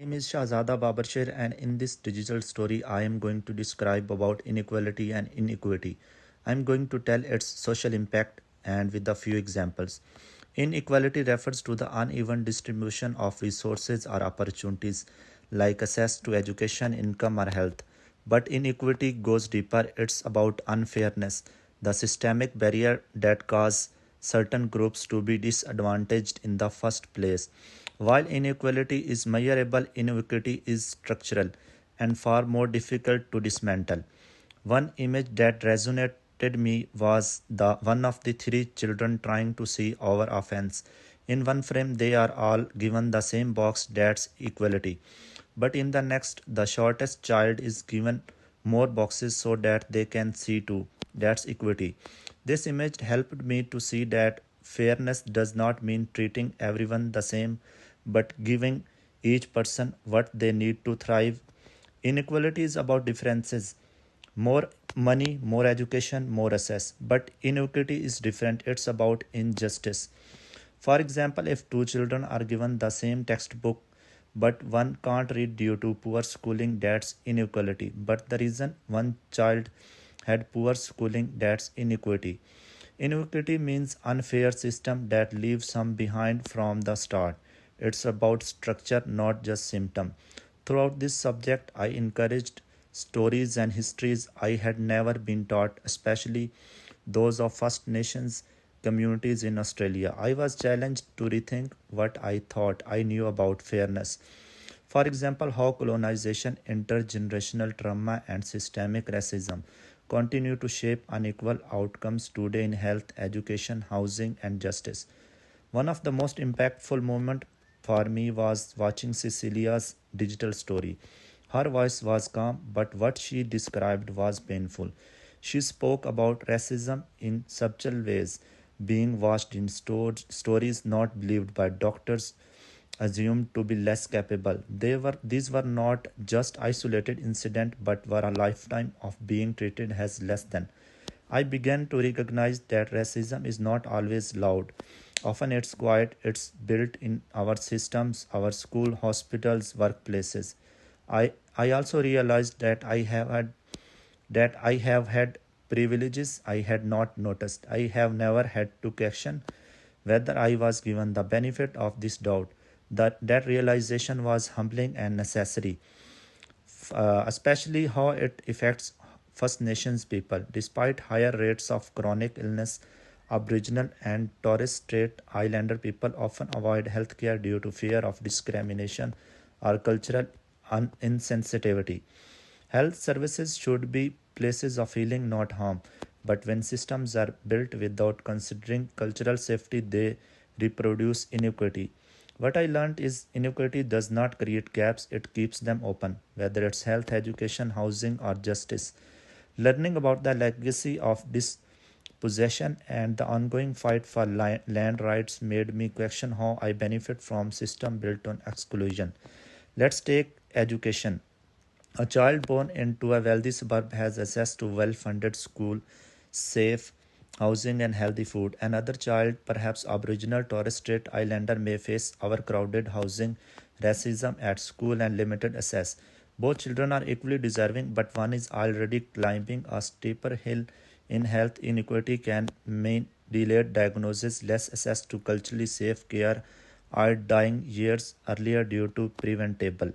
Name is Shahzada Babarshir, and in this digital story I am going to describe about inequality and inequity. I am going to tell its social impact and with a few examples. Inequality refers to the uneven distribution of resources or opportunities like access to education, income or health. But inequity goes deeper. It's about unfairness, the systemic barrier that cause certain groups to be disadvantaged in the first place. While inequality is measurable, inequity is structural and far more difficult to dismantle. One image that resonated me was the one of the three children trying to see over a fence. In one frame, they are all given the same box, that's equality. But in the next, the shortest child is given more boxes so that they can see too. That's equity. This image helped me to see that fairness does not mean treating everyone the same, but giving each person what they need to thrive. Inequality is about differences. More money, more education, more access. But inequity is different. It's about injustice. For example, if two children are given the same textbook but one can't read due to poor schooling, that's inequality. But the reason one child had poor schooling, that's inequity. Inequity means unfair system that leaves some behind from the start. It's about structure, not just symptom. Throughout this subject, I encouraged stories and histories I had never been taught, especially those of First Nations communities in Australia. I was challenged to rethink what I thought I knew about fairness. For example, how colonization, intergenerational trauma, and systemic racism continue to shape unequal outcomes today in health, education, housing, and justice. One of the most impactful moments for me was watching Cecilia's digital story. Her voice was calm, but what she described was painful. She spoke about racism in subtle ways, being watched in stories not believed by doctors assumed to be less capable. These were not just isolated incidents but were a lifetime of being treated as less than. I began to recognize that racism is not always loud. Often it's quiet, it's built in our systems, our school, hospitals, workplaces. I also realized that I have had privileges I had not noticed. I have never had to question whether I was given the benefit of this doubt. That realization was humbling and necessary, especially how it affects First Nations people. Despite higher rates of chronic illness, Aboriginal and Torres Strait Islander people often avoid healthcare due to fear of discrimination or cultural insensitivity. Health services should be places of healing, not harm. But when systems are built without considering cultural safety, they reproduce inequity. What I learned is inequity does not create gaps, it keeps them open, whether it's health, education, housing, or justice. Learning about the legacy of dispossession and the ongoing fight for land rights made me question how I benefit from system built on exclusion. Let's take education. A child born into a wealthy suburb has access to well funded school, safe housing, and healthy food. Another child, perhaps Aboriginal Torres Strait Islander, may face overcrowded housing, racism at school, and limited access. Both children are equally deserving, but one is already climbing a steeper hill in health. Inequity can mean delayed diagnosis, less access to culturally safe care, or dying years earlier due to preventable.